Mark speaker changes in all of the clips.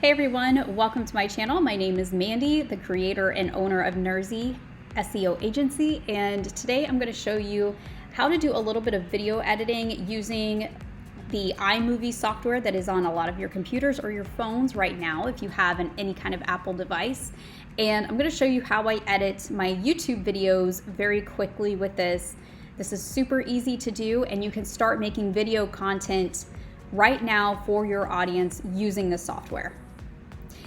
Speaker 1: Hey everyone, welcome to my channel. My name is Mandy, the creator and owner of Nerzy SEO Agency, and today I'm going to show you how to do a little bit of video editing using the iMovie software that is on a lot of your computers or your phones right now if you have any kind of Apple device. And I'm going to show you how I edit my YouTube videos very quickly with this. This is super easy to do, and you can start making video content right now for your audience using this software.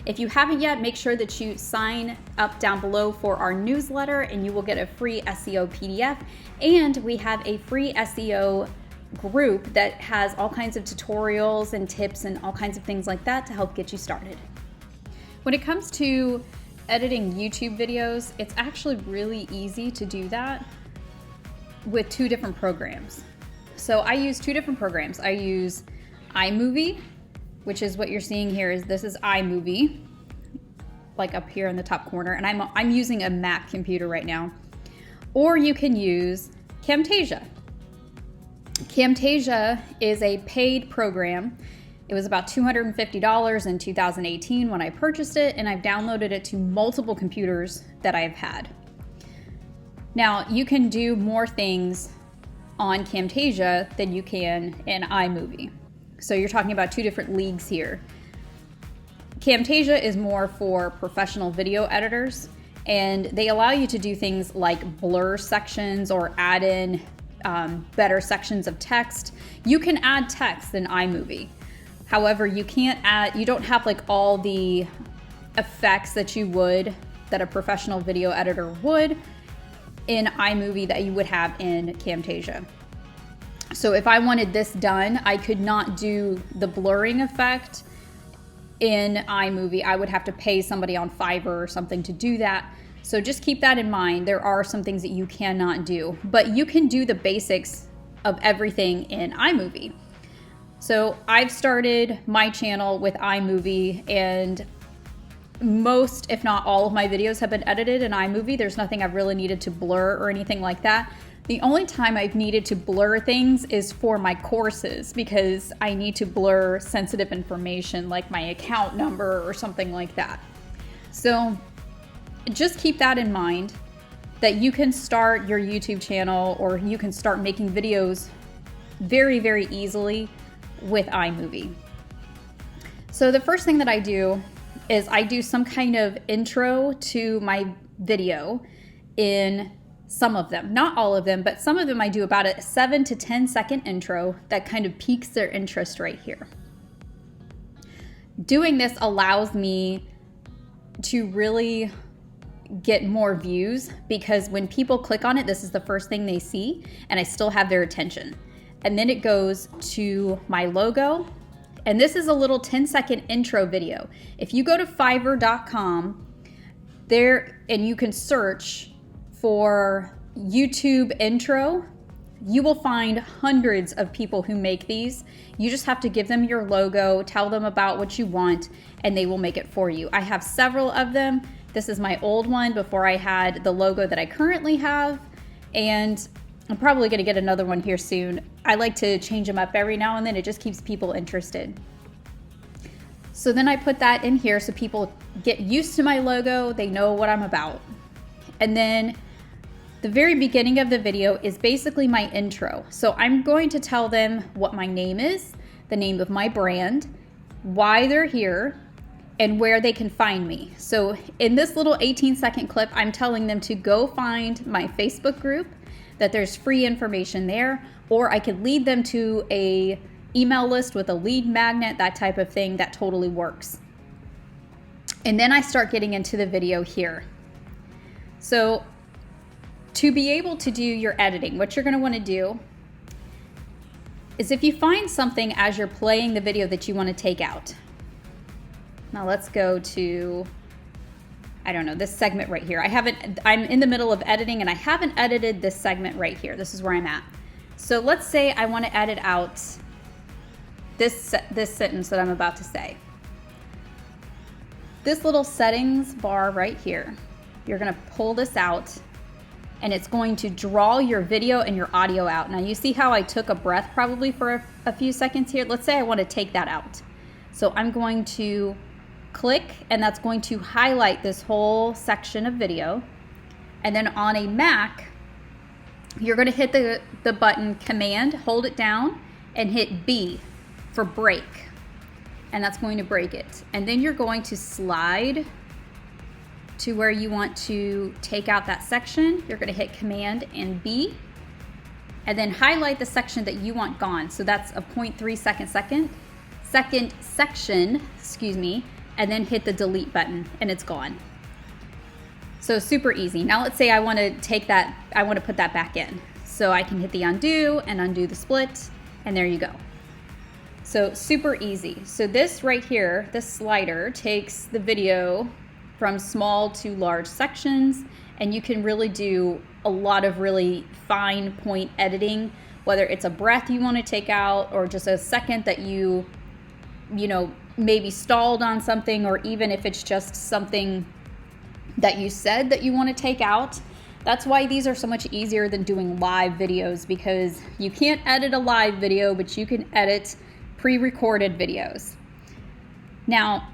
Speaker 1: If you haven't yet, make sure that you sign up down below for our newsletter and you will get a free SEO PDF. And we have a free SEO group that has all kinds of tutorials and tips and all kinds of things like that to help get you started. When it comes to editing YouTube videos, it's actually really easy to do that with two different programs. So I use two different programs. I use iMovie, which is what you're seeing here. This is iMovie, like up here in the top corner, and I'm using a Mac computer right now. Or you can use Camtasia. Camtasia is a paid program. It was about $250 in 2018 when I purchased it, and I've downloaded it to multiple computers that I've had. Now, you can do more things on Camtasia than you can in iMovie. So you're talking about two different leagues here. Camtasia is more for professional video editors, and they allow you to do things like blur sections or add in better sections of text. You can add text in iMovie. However, you don't have like all the effects that a professional video editor would in iMovie that you would have in Camtasia. So if I wanted this done, I could not do the blurring effect in iMovie. I would have to pay somebody on Fiverr or something to do that. So just keep that in mind. There are some things that you cannot do, but you can do the basics of everything in iMovie. So I've started my channel with iMovie, and most, if not all, of my videos have been edited in iMovie. There's nothing I've really needed to blur or anything like that. The only time I've needed to blur things is for my courses, because I need to blur sensitive information like my account number or something like that. So just keep that in mind, that you can start your YouTube channel or you can start making videos very, very easily with iMovie. So the first thing that I do is I do some kind of intro to my video in some of them, not all of them, but some of them I do about a 7 to 10 second intro that kind of piques their interest right here. Doing this allows me to really get more views, because when people click on it, this is the first thing they see, and I still have their attention. And then it goes to my logo, and this is a little 10-second intro video. If you go to Fiverr.com there and you can search for YouTube intro, you will find hundreds of people who make these. You just have to give them your logo, tell them about what you want, and they will make it for you. I have several of them. This is my old one before I had the logo that I currently have, and I'm probably gonna get another one here soon. I like to change them up every now and then. It just keeps people interested. So then I put that in here so people get used to my logo, they know what I'm about. And then the very beginning of the video is basically my intro. So I'm going to tell them what my name is, the name of my brand, why they're here, and where they can find me. So in this little 18-second clip, I'm telling them to go find my Facebook group, that there's free information there, or I could lead them to a email list with a lead magnet, that type of thing. That totally works. And then I start getting into the video here. So to be able to do your editing, what you're going to want to do is, if you find something as you're playing the video that you want to take out. Now let's go to, I don't know, this segment right here. I'm in the middle of editing and I haven't edited this segment right here. This is where I'm at. So let's say I want to edit out this sentence that I'm about to say. This little settings bar right here, you're going to pull this out, and it's going to draw your video and your audio out. Now you see how I took a breath probably for a few seconds here? Let's say I want to take that out. So I'm going to click, and that's going to highlight this whole section of video. And then on a Mac, you're going to hit the button Command, hold it down, and hit B for break. And that's going to break it. And then you're going to slide to where you want to take out that section. You're going to hit Command and B, and then highlight the section that you want gone. So that's a 0.3 second section, excuse me, and then hit the delete button and it's gone. So super easy. Now let's say I want to take that, I want to put that back in. So I can hit the undo and undo the split, and there you go. So super easy. So this right here, this slider takes the video from small to large sections, and you can really do a lot of really fine point editing, whether it's a breath you want to take out or just a second that you know, maybe stalled on something, or even if it's just something that you said that you want to take out. That's why these are so much easier than doing live videos, because you can't edit a live video, but you can edit pre-recorded videos. Now,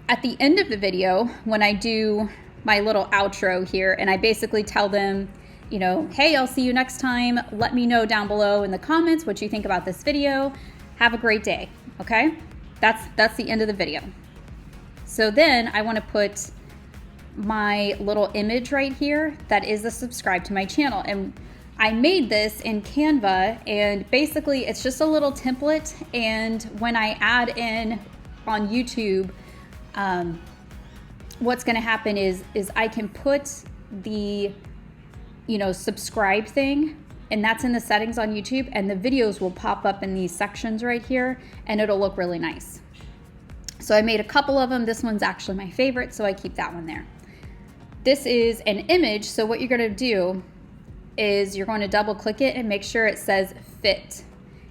Speaker 1: at the end of the video, when I do my little outro here, and I basically tell them, you know, hey, I'll see you next time. Let me know down below in the comments what you think about this video. Have a great day, okay? That's the end of the video. So then I want to put my little image right here that is the subscribe to my channel. And I made this in Canva, and basically it's just a little template. And when I add in on YouTube, what's going to happen is I can put the, you know, subscribe thing, and that's in the settings on YouTube, and the videos will pop up in these sections right here, and it'll look really nice. So I made a couple of them. This one's actually my favorite, so I keep that one there. This is an image, so what you're going to do is you're going to double click it and make sure it says fit.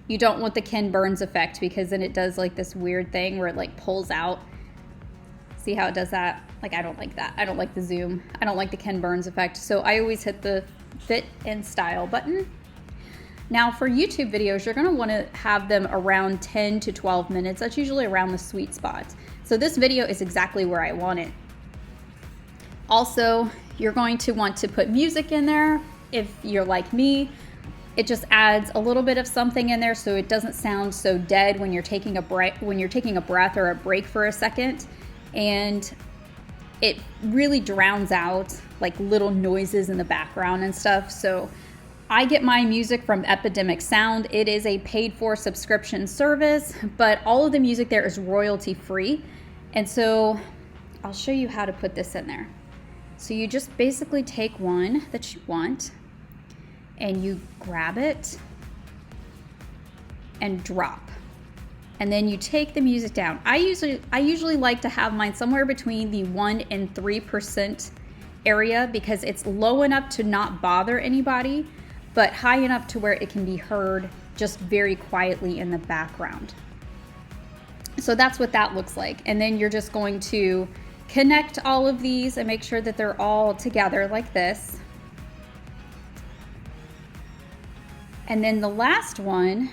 Speaker 1: You don't want the Ken Burns effect, because then it does like this weird thing where it like pulls out. See how it does that? Like, I don't like that. I don't like the zoom. I don't like the Ken Burns effect. So I always hit the fit and style button. Now for YouTube videos, you're gonna wanna have them around 10 to 12 minutes. That's usually around the sweet spot. So this video is exactly where I want it. Also, you're going to want to put music in there. If you're like me, it just adds a little bit of something in there so it doesn't sound so dead when you're taking a breath, or a break for a second. And it really drowns out like little noises in the background and stuff. So I get my music from Epidemic Sound. It is a paid for subscription service, but all of the music there is royalty free. And so I'll show you how to put this in there. So you just basically take one that you want and you grab it and drop. And then you take the music down. I usually like to have mine somewhere between the 1% and 3% area, because it's low enough to not bother anybody, but high enough to where it can be heard just very quietly in the background. So that's what that looks like. And then you're just going to connect all of these and make sure that they're all together like this. And then the last one,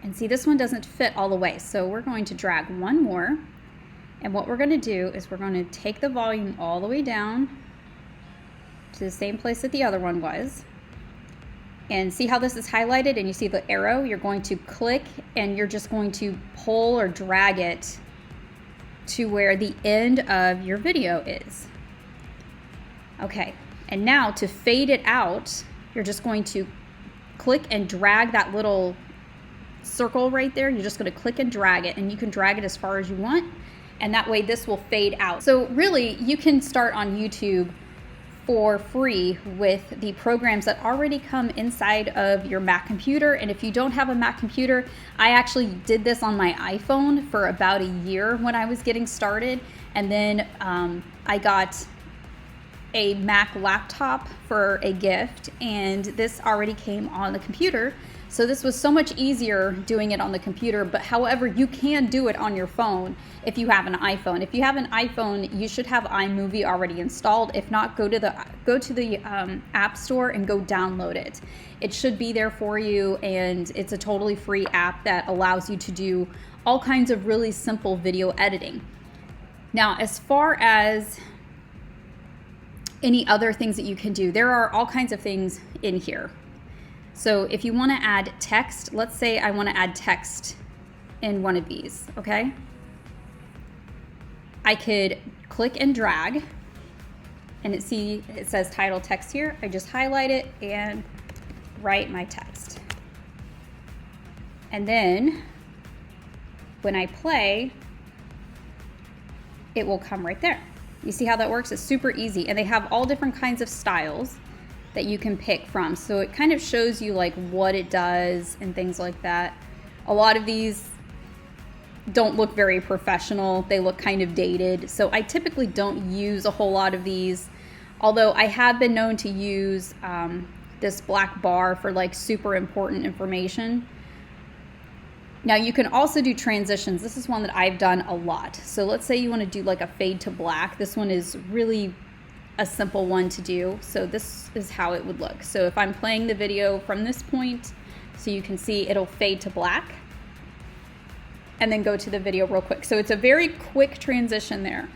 Speaker 1: and see, this one doesn't fit all the way, so we're going to drag one more, and what we're going to do is we're going to take the volume all the way down to the same place that the other one was, and see how this is highlighted and you see the arrow? You're going to click and you're just going to pull or drag it to where the end of your video is. Okay, and now to fade it out, you're just going to click and drag that little circle right there. You're just going to click and drag it, and you can drag it as far as you want, and that way this will fade out. So really, you can start on YouTube for free with the programs that already come inside of your Mac computer. And if you don't have a Mac computer, I actually did this on my iPhone for about a year when I was getting started, and then I got a Mac laptop for a gift, and this already came on the computer. So this was so much easier doing it on the computer, but however, you can do it on your phone if you have an iPhone. If you have an iPhone, you should have iMovie already installed. If not, go to the App Store and go download it. It should be there for you, and it's a totally free app that allows you to do all kinds of really simple video editing. Now, as far as any other things that you can do, there are all kinds of things in here. So if you want to add text, let's say I want to add text in one of these, okay? I could click and drag, and it says title text here. I just highlight it and write my text. And then when I play, it will come right there. You see how that works? It's super easy. And they have all different kinds of styles that you can pick from. So it kind of shows you like what it does and things like that. A lot of these don't look very professional. They look kind of dated. So I typically don't use a whole lot of these, although I have been known to use this black bar for like super important information. Now you can also do transitions. This is one that I've done a lot. So let's say you want to do like a fade to black. This one is really a simple one to do. So this is how it would look. So if I'm playing the video from this point, so you can see it'll fade to black and then go to the video real quick. So it's a very quick transition there.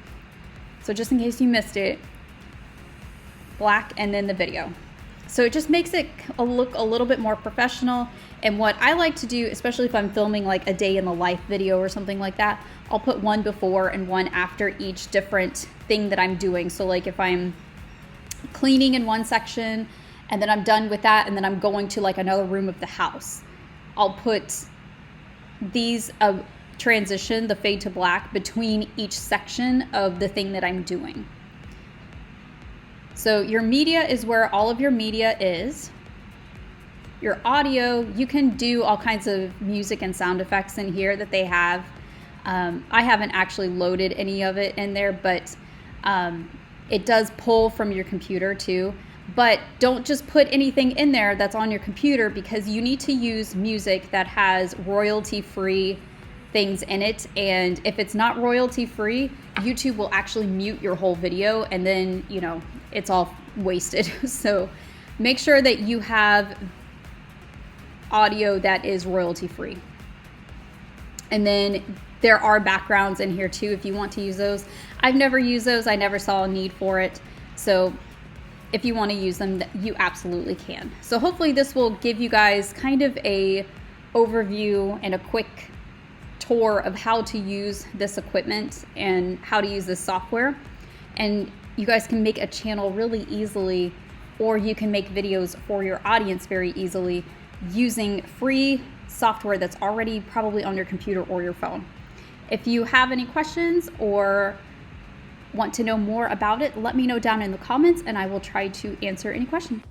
Speaker 1: So just in case you missed it, black and then the video. So it just makes it look a little bit more professional. And what I like to do, especially if I'm filming like a day in the life video or something like that, I'll put one before and one after each different thing that I'm doing. So like if I'm cleaning in one section and then I'm done with that and then I'm going to like another room of the house, I'll put these transition, the fade to black, between each section of the thing that I'm doing. So your media is where all of your media is. Your audio, you can do all kinds of music and sound effects in here that they have. I haven't actually loaded any of it in there, but it does pull from your computer too. But don't just put anything in there that's on your computer, because you need to use music that has royalty-free things in it. And if it's not royalty-free, YouTube will actually mute your whole video, and then, you know, it's all wasted. So make sure that you have audio that is royalty-free. And then there are backgrounds in here too if you want to use those. I've never used those. I never saw a need for it. So if you want to use them, you absolutely can. So hopefully this will give you guys kind of a overview and a quick tour of how to use this equipment and how to use this software. And you guys can make a channel really easily, or you can make videos for your audience very easily using free software that's already probably on your computer or your phone. If you have any questions or want to know more about it, let me know down in the comments and I will try to answer any questions.